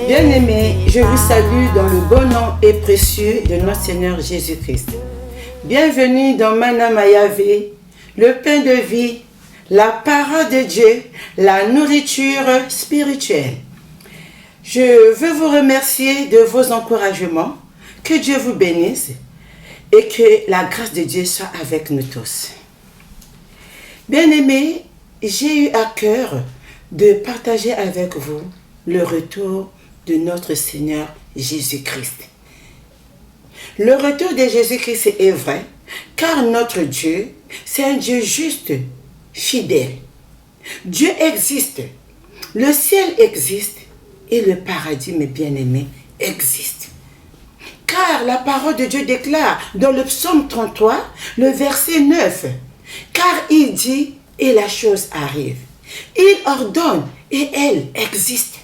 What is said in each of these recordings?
Bien-aimés, je vous salue dans le bon nom et précieux de notre Seigneur Jésus-Christ. Bienvenue dans Mana Mayave, le pain de vie, la parole de Dieu, la nourriture spirituelle. Je veux vous remercier de vos encouragements, que Dieu vous bénisse et que la grâce de Dieu soit avec nous tous. Bien-aimés, j'ai eu à cœur de partager avec vous le retour de notre Seigneur Jésus-Christ. Le retour de Jésus-Christ est vrai, car notre Dieu, c'est un Dieu juste, fidèle. Dieu existe, le ciel existe et le paradis, mes bien-aimés, existe. Car la parole de Dieu déclare dans le psaume 33, le verset 9, car il dit et la chose arrive. Il ordonne et elle existe.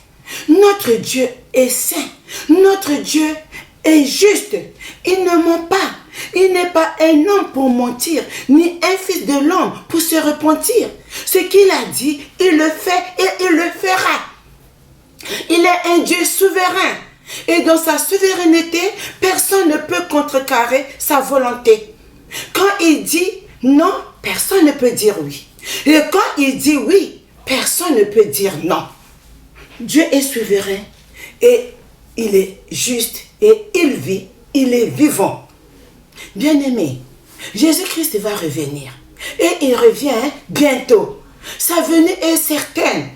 Notre Dieu est saint. Notre Dieu est juste. Il ne ment pas. Il n'est pas un homme pour mentir, ni un fils de l'homme pour se repentir. Ce qu'il a dit, il le fait et il le fera. Il est un Dieu souverain. Et dans sa souveraineté, personne ne peut contrecarrer sa volonté. Quand il dit non, personne ne peut dire oui. Et quand il dit oui, personne ne peut dire non. Dieu est souverain et il est juste et il vit, il est vivant. Bien-aimé, Jésus-Christ va revenir et il revient bientôt. Sa venue est certaine.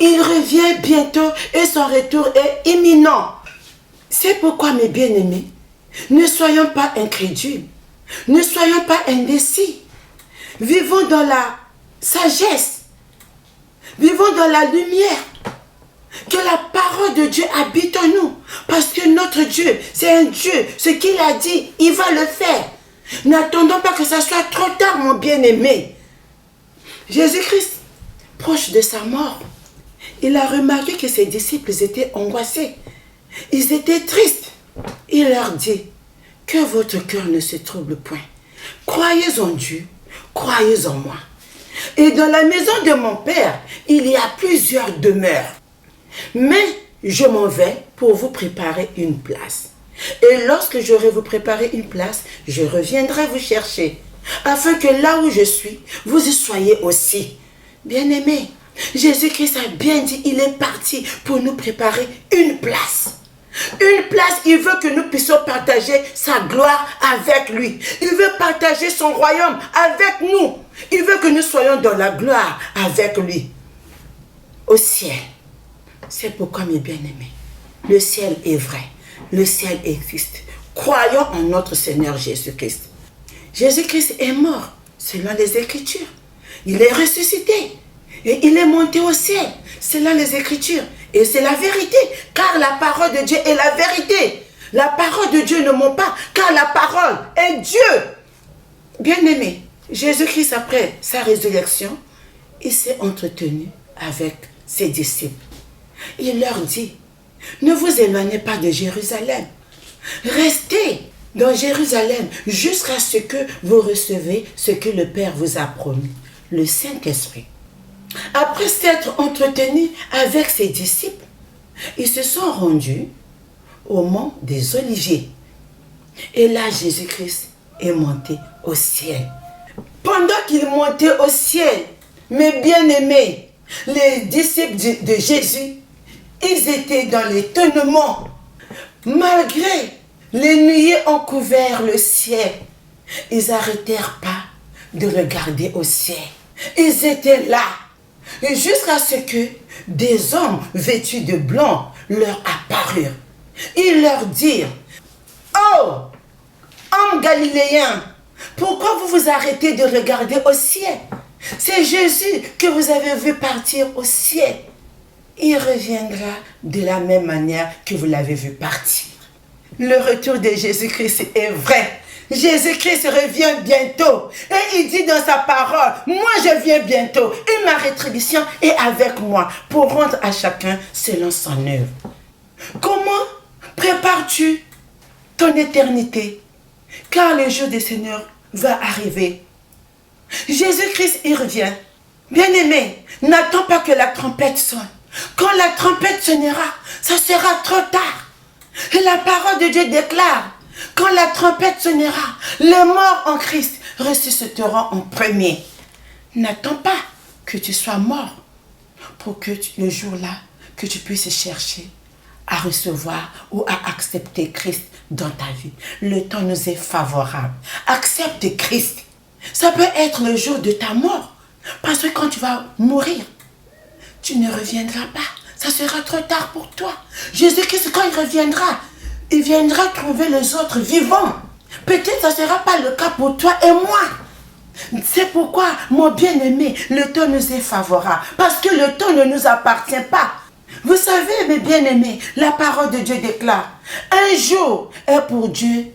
Il revient bientôt et son retour est imminent. C'est pourquoi, mes bien-aimés, ne soyons pas incrédules, ne soyons pas indécis. Vivons dans la sagesse, vivons dans la lumière. Que la parole de Dieu habite en nous. Parce que notre Dieu, c'est un Dieu. Ce qu'il a dit, il va le faire. N'attendons pas que ça soit trop tard, mon bien-aimé. Jésus-Christ, proche de sa mort, il a remarqué que ses disciples étaient angoissés. Ils étaient tristes. Il leur dit, que votre cœur ne se trouble point. Croyez en Dieu, croyez en moi. Et dans la maison de mon Père, il y a plusieurs demeures. Mais je m'en vais pour vous préparer une place. Et lorsque j'aurai vous préparé une place, je reviendrai vous chercher, afin que là où je suis, vous y soyez aussi. Bien-aimés, Jésus-Christ a bien dit, il est parti pour nous préparer une place. Une place, il veut que nous puissions partager sa gloire avec lui. Il veut partager son royaume avec nous. Il veut que nous soyons dans la gloire avec lui. Au ciel. C'est pourquoi, mes bien-aimés, le ciel est vrai, le ciel existe. Croyons en notre Seigneur Jésus-Christ. Jésus-Christ est mort, selon les Écritures. Il est ressuscité et il est monté au ciel, selon les Écritures. Et c'est la vérité, car la parole de Dieu est la vérité. La parole de Dieu ne ment pas, car la parole est Dieu. Bien-aimés, Jésus-Christ, après sa résurrection, il s'est entretenu avec ses disciples. Il leur dit, ne vous éloignez pas de Jérusalem. Restez dans Jérusalem jusqu'à ce que vous recevez ce que le Père vous a promis, le Saint-Esprit. Après s'être entretenu avec ses disciples, ils se sont rendus au mont des Oliviers. Et là, Jésus-Christ est monté au ciel. Pendant qu'il montait au ciel, mes bien-aimés, les disciples de Jésus, ils étaient dans l'étonnement. Malgré les nuées ont couvert le ciel, ils n'arrêtèrent pas de regarder au ciel. Ils étaient là, jusqu'à ce que des hommes vêtus de blanc leur apparurent. Ils leur dirent, « Oh, hommes galiléens, pourquoi vous vous arrêtez de regarder au ciel? C'est Jésus que vous avez vu partir au ciel. Il reviendra de la même manière que vous l'avez vu partir. » Le retour de Jésus-Christ est vrai. Jésus-Christ revient bientôt. Et il dit dans sa parole, moi je viens bientôt. Et ma rétribution est avec moi pour rendre à chacun selon son œuvre. Comment prépares-tu ton éternité? Car le jour du Seigneur va arriver. Jésus-Christ, il revient. Bien-aimé, n'attends pas que la trompette sonne. Quand la trompette sonnera, ça sera trop tard. Et la parole de Dieu déclare, quand la trompette sonnera, les morts en Christ ressusciteront en premier. N'attends pas que tu sois mort pour que le jour-là, que tu puisses chercher à recevoir ou à accepter Christ dans ta vie. Le temps nous est favorable. Accepte Christ. Ça peut être le jour de ta mort. Parce que quand tu vas mourir, tu ne reviendras pas. Ça sera trop tard pour toi. Jésus-Christ, quand il viendra trouver les autres vivants. Peut-être ça ne sera pas le cas pour toi et moi. C'est pourquoi, mon bien-aimé, le temps nous est favorable. Parce que le temps ne nous appartient pas. Vous savez, mes bien-aimés, la parole de Dieu déclare, un jour est pour Dieu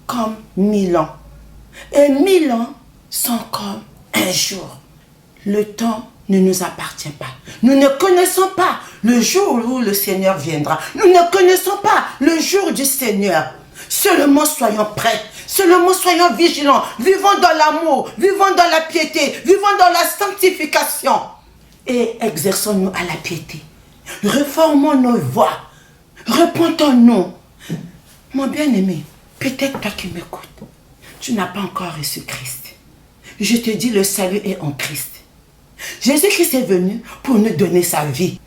comme 1000 ans. Et 1000 ans sont comme un jour. Le temps ne nous appartient pas. Nous ne connaissons pas le jour où le Seigneur viendra. Nous ne connaissons pas le jour du Seigneur. Seulement soyons prêts. Seulement soyons vigilants. Vivons dans l'amour. Vivons dans la piété. Vivons dans la sanctification. Et exerçons-nous à la piété. Reformons nos voies. Repentons-nous. Mon bien-aimé, peut-être toi qui m'écoutes, tu n'as pas encore reçu Christ. Je te dis, le salut est en Christ. Jésus-Christ est venu pour nous donner sa vie.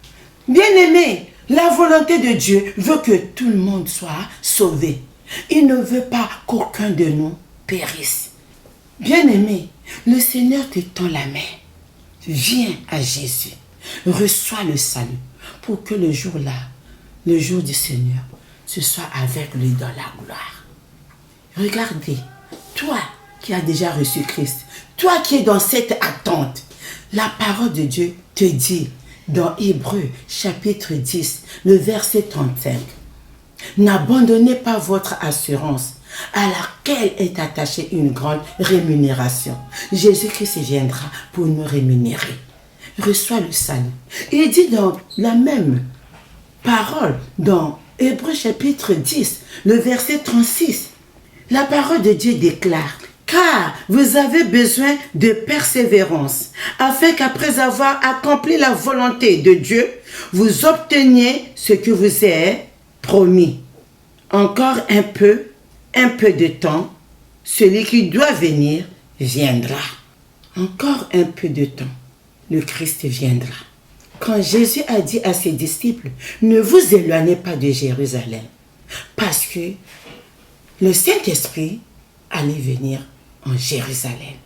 Bien-aimé, la volonté de Dieu veut que tout le monde soit sauvé. Il ne veut pas qu'aucun de nous périsse. Bien-aimé, le Seigneur te tend la main. Viens à Jésus. Reçois le salut pour que le jour-là, le jour du Seigneur, ce soit avec lui dans la gloire. Regardez, toi qui as déjà reçu Christ, toi qui es dans cette attente, la parole de Dieu te dit dans Hébreux chapitre 10, le verset 35, « N'abandonnez pas votre assurance à laquelle est attachée une grande rémunération. Jésus-Christ viendra pour nous rémunérer. » Reçois le salut. Il dit dans la même parole, dans Hébreux chapitre 10, le verset 36, la parole de Dieu déclare, « Car vous avez besoin de persévérance, afin qu'après avoir accompli la volonté de Dieu, vous obteniez ce que vous est promis. Encore un peu de temps, celui qui doit venir viendra. » Encore un peu de temps, le Christ viendra. Quand Jésus a dit à ses disciples, « Ne vous éloignez pas de Jérusalem, parce que le Saint-Esprit allait venir en Jérusalem. »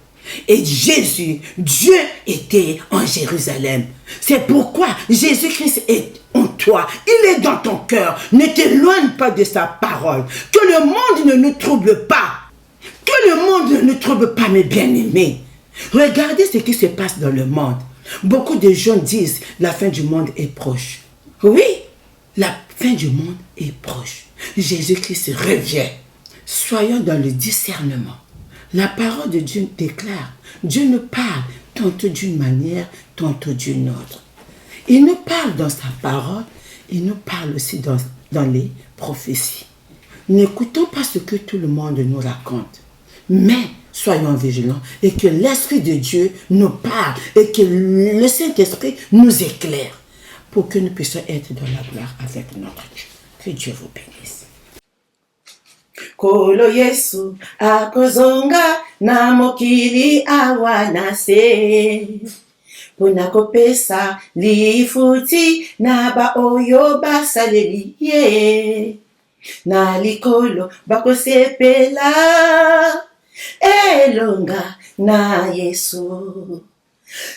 Et Jésus, Dieu était en Jérusalem. C'est pourquoi Jésus-Christ est en toi. Il est dans ton cœur. Ne t'éloigne pas de sa parole. Que le monde ne nous trouble pas. Que le monde ne nous trouble pas, mes bien-aimés. Regardez ce qui se passe dans le monde. Beaucoup de gens disent la fin du monde est proche. Oui, la fin du monde est proche. Jésus-Christ revient. Soyons dans le discernement. La parole de Dieu déclare, Dieu nous parle tantôt d'une manière, tantôt d'une autre. Il nous parle dans sa parole, il nous parle aussi dans les prophéties. N'écoutons pas ce que tout le monde nous raconte, mais soyons vigilants et que l'Esprit de Dieu nous parle et que le Saint-Esprit nous éclaire pour que nous puissions être dans la gloire avec notre Dieu. Que Dieu vous bénisse. Kolo Yesu akozonga na mokili awanase pona kopesa lifuti na ba oyo basaleli ye na likolo bakosepela elonga na Yesu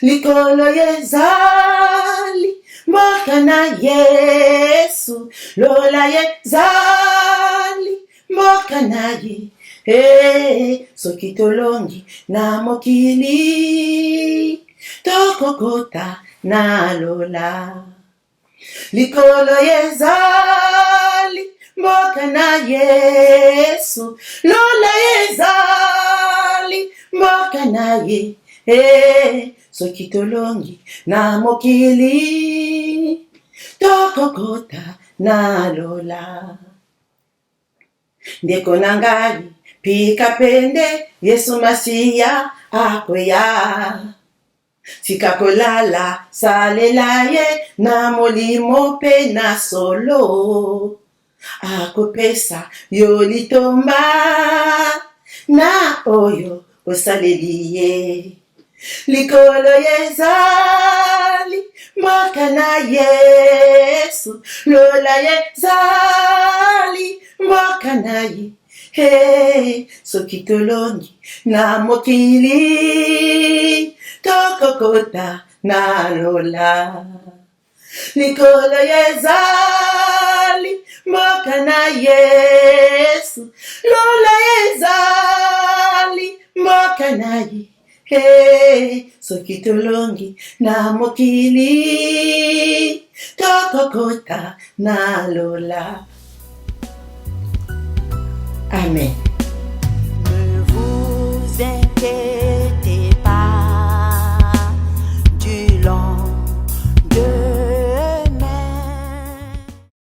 likolo yezali mboka na Yesu lola yezali mboka na ye soki tolongi na mokili tokokota na lola likolo yezali mboka na Yesu lola yezali mboka na ye soki tolongi na mokili tokokota na lola. Ndeko nangali pika pende Yesu Masiya akoya Sikakolala salela ye na molimo pe na solo akopesa yo litomba na oyo osaleli ye likolo yezali mboka na Yesu lola yezali mboka na ye hey, soki tolongi na mokili tokokota na lola likolo yezali mboka na Yesu lola yezali mboka na ye hey, soki tolongi na mokili tokokota na lola. Amen.